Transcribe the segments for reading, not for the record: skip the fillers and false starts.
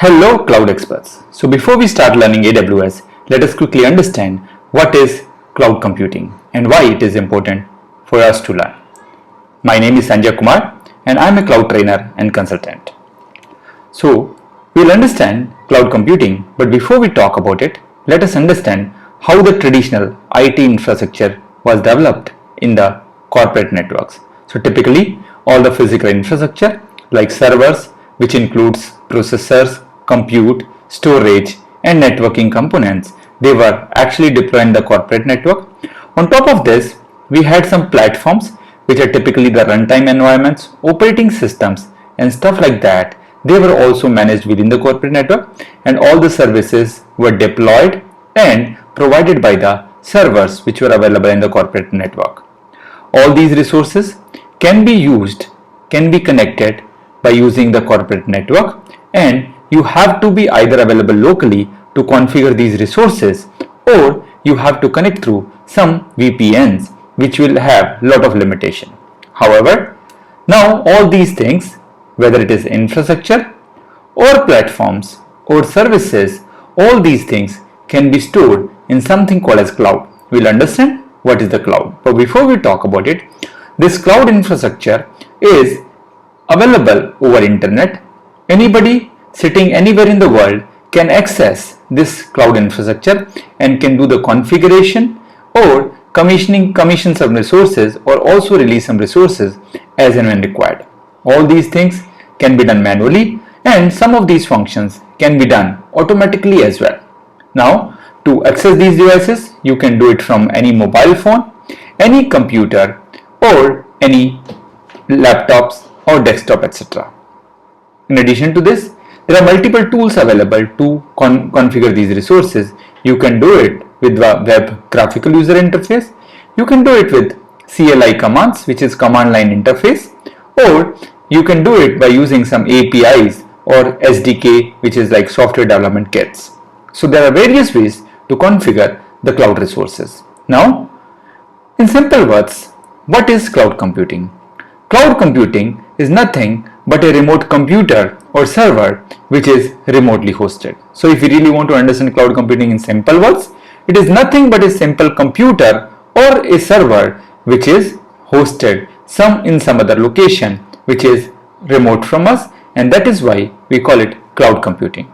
Hello cloud experts. So before we start learning AWS, let us quickly understand what is cloud computing and why it is important for us to learn. My name is Sanjay Kumar and I am a cloud trainer and consultant. So we'll understand cloud computing, but before we talk about it, let us understand how the traditional IT infrastructure was developed in the corporate networks. So typically all the physical infrastructure like servers, which includes processors, compute, storage and networking components, they were actually deployed in the corporate network. On top of this, we had some platforms which are typically the runtime environments, operating systems and stuff like that. They were also managed within the corporate network, and all the services were deployed and provided by the servers which were available in the corporate network. All these resources can be connected by using the corporate network, and you have to be either available locally to configure these resources, or you have to connect through some VPNs which will have lot of limitation. However, now all these things, whether it is infrastructure or platforms or services, all these things can be stored in something called as cloud. We'll understand what is the cloud. But before we talk about it, this cloud infrastructure is available over internet. Anybody sitting anywhere in the world can access this cloud infrastructure and can do the configuration or commission some resources, or also release some resources as and when required. All these things can be done manually, and some of these functions can be done automatically as well. Now, to access these devices, you can do it from any mobile phone, any computer or any laptops or desktop, etc. In addition to this, there are multiple tools available to configure these resources. You can do it with the web graphical user interface. You can do it with CLI commands, which is command line interface, or you can do it by using some APIs or SDK, which is like software development kits. So there are various ways to configure the cloud resources. Now, in simple words, what is cloud computing? Cloud computing is nothing but a remote computer or server which is remotely hosted. So if you really want to understand cloud computing in simple words, it is nothing but a simple computer or a server which is hosted in some other location which is remote from us, and that is why we call it cloud computing.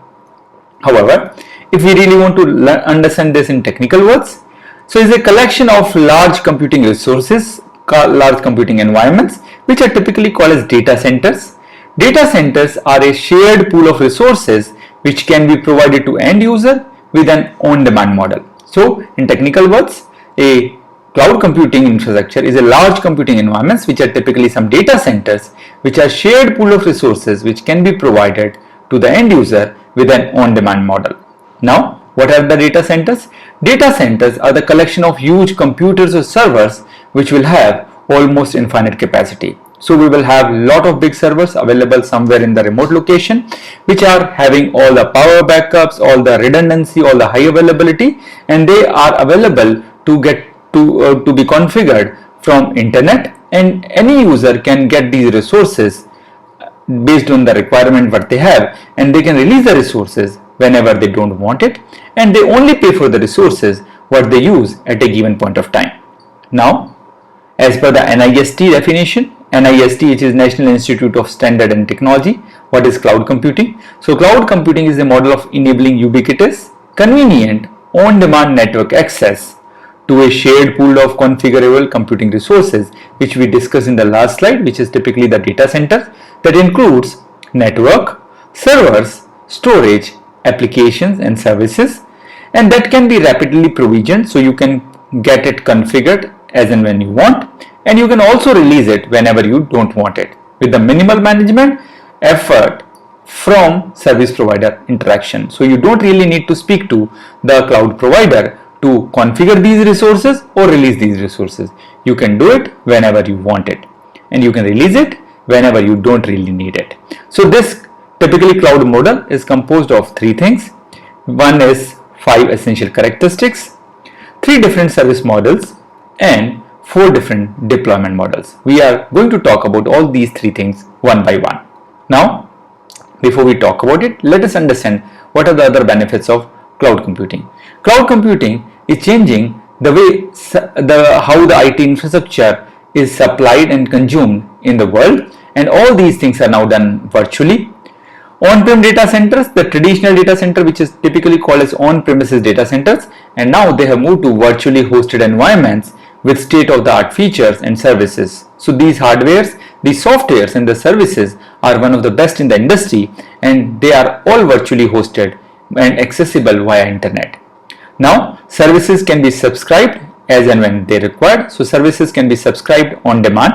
However, if we really want to understand this in technical words, so it's a collection of large computing resources, large computing environments, which are typically called as data centers. Data centers are a shared pool of resources which can be provided to end user with an on-demand model. So in technical words, a cloud computing infrastructure is a large computing environments which are typically some data centers which are shared pool of resources which can be provided to the end user with an on-demand model. Now, what are the data centers? Data centers are the collection of huge computers or servers which will have almost infinite capacity. So we will have lot of big servers available somewhere in the remote location which are having all the power backups, all the redundancy, all the high availability, and they are available to be configured from internet, and any user can get these resources based on the requirement what they have, and they can release the resources whenever they don't want it, and they only pay for the resources what they use at a given point of time. Now, as per the NIST definition, NIST, which is National Institute of Standard and Technology, what is cloud computing? So cloud computing is a model of enabling ubiquitous, convenient, on-demand network access to a shared pool of configurable computing resources, which we discussed in the last slide, which is typically the data center, that includes network, servers, storage, applications and services, and that can be rapidly provisioned, so you can get it configured as and when you want, and you can also release it whenever you don't want it, with the minimal management effort from service provider interaction. So you don't really need to speak to the cloud provider to configure these resources or release these resources. You can do it whenever you want it, and you can release it whenever you don't really need it. So this typically cloud model is composed of three things. One is 5 essential characteristics, 3 different service models, and 4 different deployment models. We are going to talk about all these 3 things one by one. Now, before we talk about it, let us understand what are the other benefits of cloud computing. Cloud computing is changing the way how the IT infrastructure is supplied and consumed in the world, and all these things are now done virtually. On-prem data centers, the traditional data center which is typically called as on-premises data centers, and now they have moved to virtually hosted environments with state-of-the-art features and services. So these hardwares, these softwares and the services are one of the best in the industry, and they are all virtually hosted and accessible via internet. Now services can be subscribed as and when they required. So services can be subscribed on demand.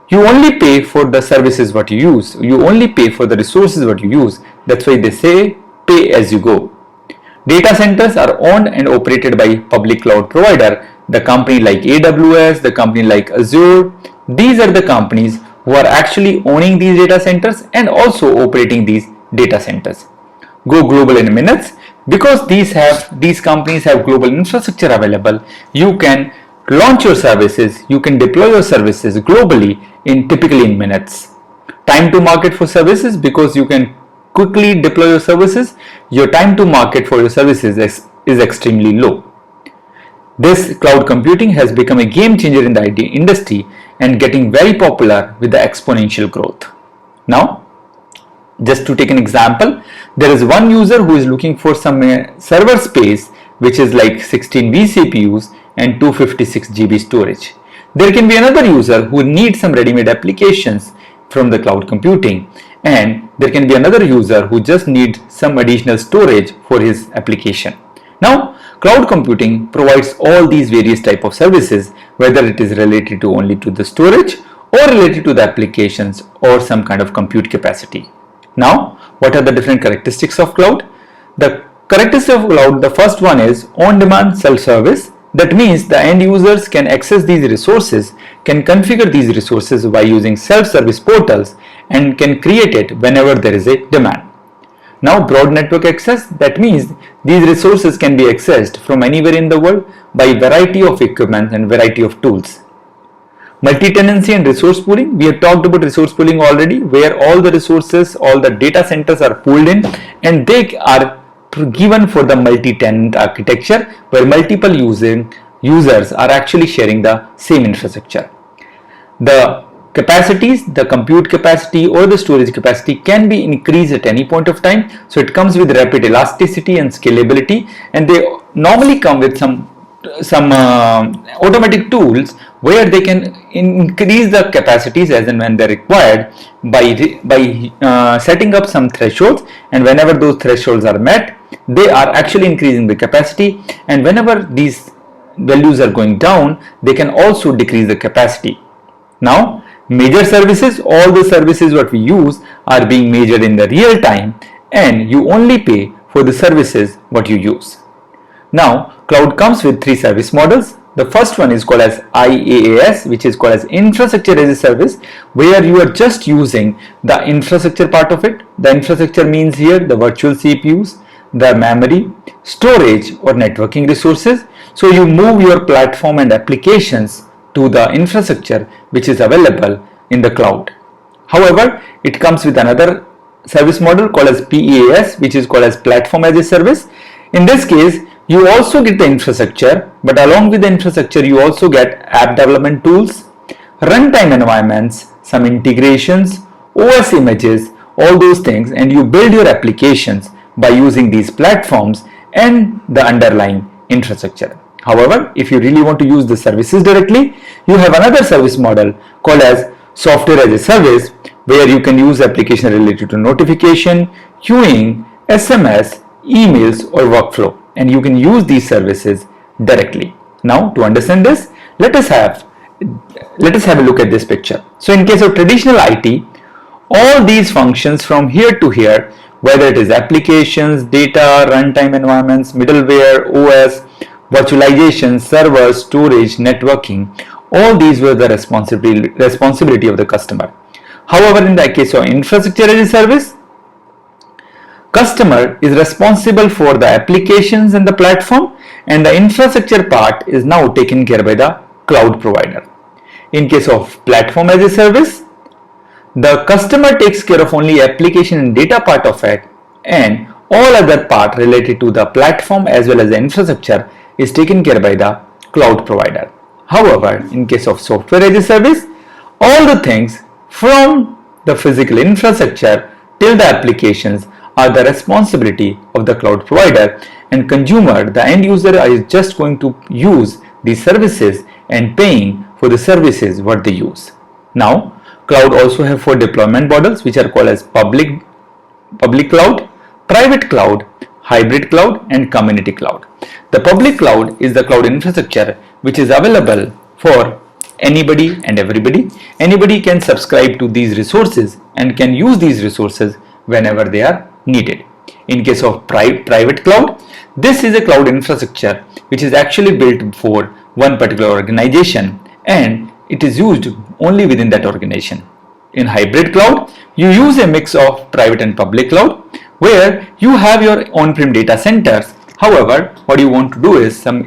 You only pay for the services what you use. You only pay for the resources what you use. That's why they say pay as you go. Data centers are owned and operated by public cloud provider, the company like AWS, the company like Azure. These are the companies who are actually owning these data centers and also operating these data centers. Go global in minutes. Because these companies have global infrastructure available, you can launch your services, you can deploy your services globally typically in minutes. Time to market for services, because you can quickly deploy your services, your time to market for your services is extremely low. This cloud computing has become a game changer in the IT industry and getting very popular with the exponential growth. Now, just to take an example, there is one user who is looking for some server space which is like 16 vCPUs and 256 GB storage. There can be another user who needs some ready-made applications from the cloud computing, and there can be another user who just needs some additional storage for his application. Now, cloud computing provides all these various type of services, whether it is related to only to the storage or related to the applications or some kind of compute capacity. Now, what are the different characteristics of cloud? The characteristics of cloud, the first one is on-demand self-service. That means the end users can access these resources, can configure these resources by using self-service portals, and can create it whenever there is a demand. Now, broad network access, that means these resources can be accessed from anywhere in the world by variety of equipment and variety of tools. Multi-tenancy and resource pooling. We have talked about resource pooling already, where all the resources, all the data centers are pooled in, and they are given for the multi-tenant architecture, where multiple users are actually sharing the same infrastructure. The capacities, the compute capacity or the storage capacity can be increased at any point of time. So it comes with rapid elasticity and scalability, and they normally come with some automatic tools where they can increase the capacities as and when they're required by setting up some thresholds, and whenever those thresholds are met, they are actually increasing the capacity, and whenever these values are going down, they can also decrease the capacity. Now, major services, all the services what we use are being measured in the real time, and you only pay for the services what you use. Now, cloud comes with three service models. The first one is called as IaaS, which is called as infrastructure as a service, where you are just using the infrastructure part of it. The infrastructure means here the virtual CPUs, the memory, storage or networking resources. So you move your platform and applications to the infrastructure which is available in the cloud. However, it comes with another service model called as PaaS, which is called as platform as a service. In this case, you also get the infrastructure, but along with the infrastructure, you also get app development tools, runtime environments, some integrations, OS images, all those things, and you build your applications by using these platforms and the underlying infrastructure. However, if you really want to use the services directly, you have another service model called as software as a service, where you can use application related to notification, queuing, SMS, emails or workflow, and you can use these services directly. Now, to understand this, let us have a look at this picture. So in case of traditional IT, all these functions from here to here, whether it is applications, data, runtime environments, middleware, OS, virtualization, servers, storage, networking, all these were the responsibility of the customer. However, in the case of infrastructure as a service, customer is responsible for the applications and the platform, and the infrastructure part is now taken care by the cloud provider. In case of platform as a service, The customer takes care of only application and data part of it, and all other part related to the platform as well as the infrastructure is taken care by the cloud provider. However, in case of software as a service, all the things from the physical infrastructure till the applications are the responsibility of the cloud provider, and consumer, the end user, is just going to use these services and paying for the services what they use. Now, cloud also have 4 deployment models which are called as public cloud, private cloud, hybrid cloud, and community cloud. The public cloud is the cloud infrastructure which is available for anybody and everybody. Anybody can subscribe to these resources and can use these resources whenever they are needed. In case of private cloud, this is a cloud infrastructure which is actually built for one particular organization and it is used only within that organization. In hybrid cloud, you use a mix of private and public cloud where you have your on-prem data centers. However, what you want to do is some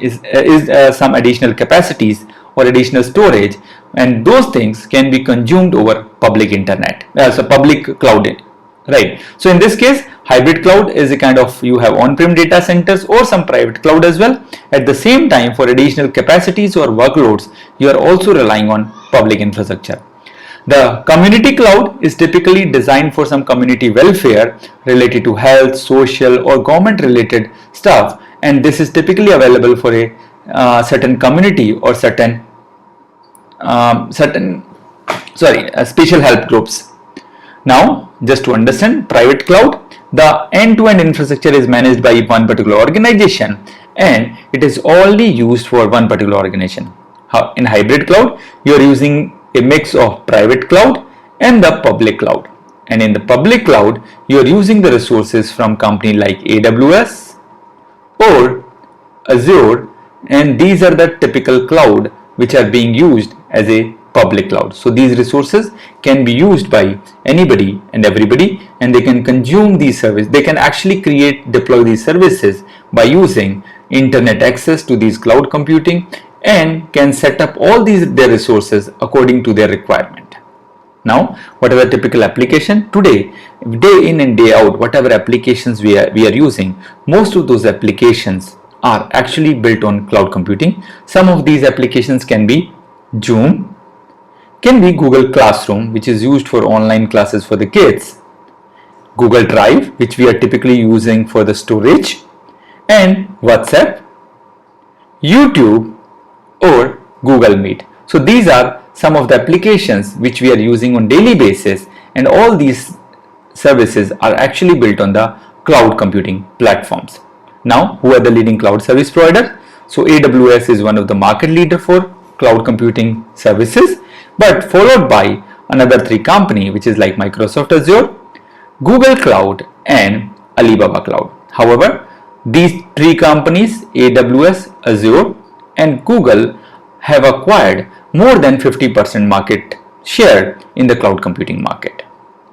additional capacities or additional storage, and those things can be consumed over public internet as a public cloud, right? So in this case, hybrid cloud is a kind of, you have on-prem data centers or some private cloud as well. At the same time, for additional capacities or workloads, you are also relying on public infrastructure. The community cloud is typically designed for some community welfare related to health, social, or government related stuff, and this is typically available for a certain community or special help groups. Now, just to understand private cloud, the end-to-end infrastructure is managed by one particular organization and it is only used for one particular organization. In hybrid cloud, you are using a mix of private cloud and the public cloud. And in the public cloud, you are using the resources from company like AWS or Azure, and these are the typical cloud which are being used as a public cloud. So these resources can be used by anybody and everybody, and they can consume these services. They can actually deploy these services by using internet access to these cloud computing and can set up all their resources according to their requirement. Now, what are the typical application today, day in and day out, whatever applications we are using, most of those applications are actually built on cloud computing. Some of these applications can be Zoom, can be Google Classroom, which is used for online classes for the kids, Google Drive, which we are typically using for the storage, and WhatsApp, YouTube, or Google Meet. So these are some of the applications which we are using on daily basis, and all these services are actually built on the cloud computing platforms. Now, who are the leading cloud service providers? So AWS is one of the market leader for cloud computing services, but followed by another 3 companies which is like Microsoft Azure, Google Cloud, and Alibaba Cloud. However, these 3 companies, AWS, Azure, and Google, have acquired more than 50% market share in the cloud computing market.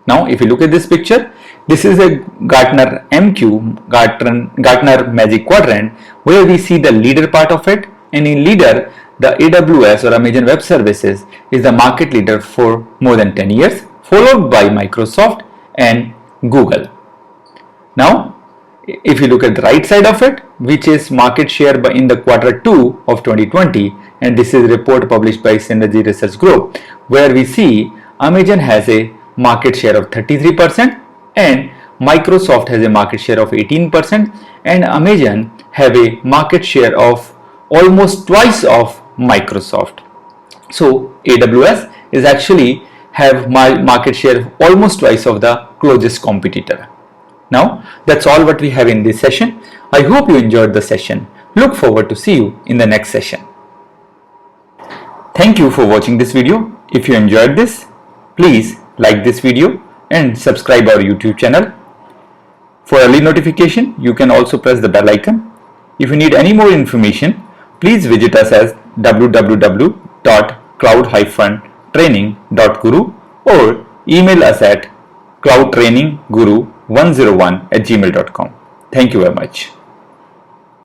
Now, if you look at this picture, this is a Gartner Magic Quadrant, where we see the leader part of it, and in leader, the AWS or Amazon Web Services is the market leader for more than 10 years, followed by Microsoft and Google. Now, if you look at the right side of it, which is market share in the Q2 of 2020, and this is a report published by Synergy Research Group, where we see Amazon has a market share of 33% and Microsoft has a market share of 18%, and Amazon have a market share of almost twice of Microsoft. So AWS is actually have market share of almost twice of the closest competitor. Now, that's all what we have in this session. I hope you enjoyed the session. Look forward to see you in the next session. Thank you for watching this video. If you enjoyed this, please like this video and subscribe our YouTube channel. For early notification, you can also press the bell icon. If you need any more information, please visit us at www.cloud-training.guru or email us at cloudtrainingguru101@gmail.com. Thank you very much.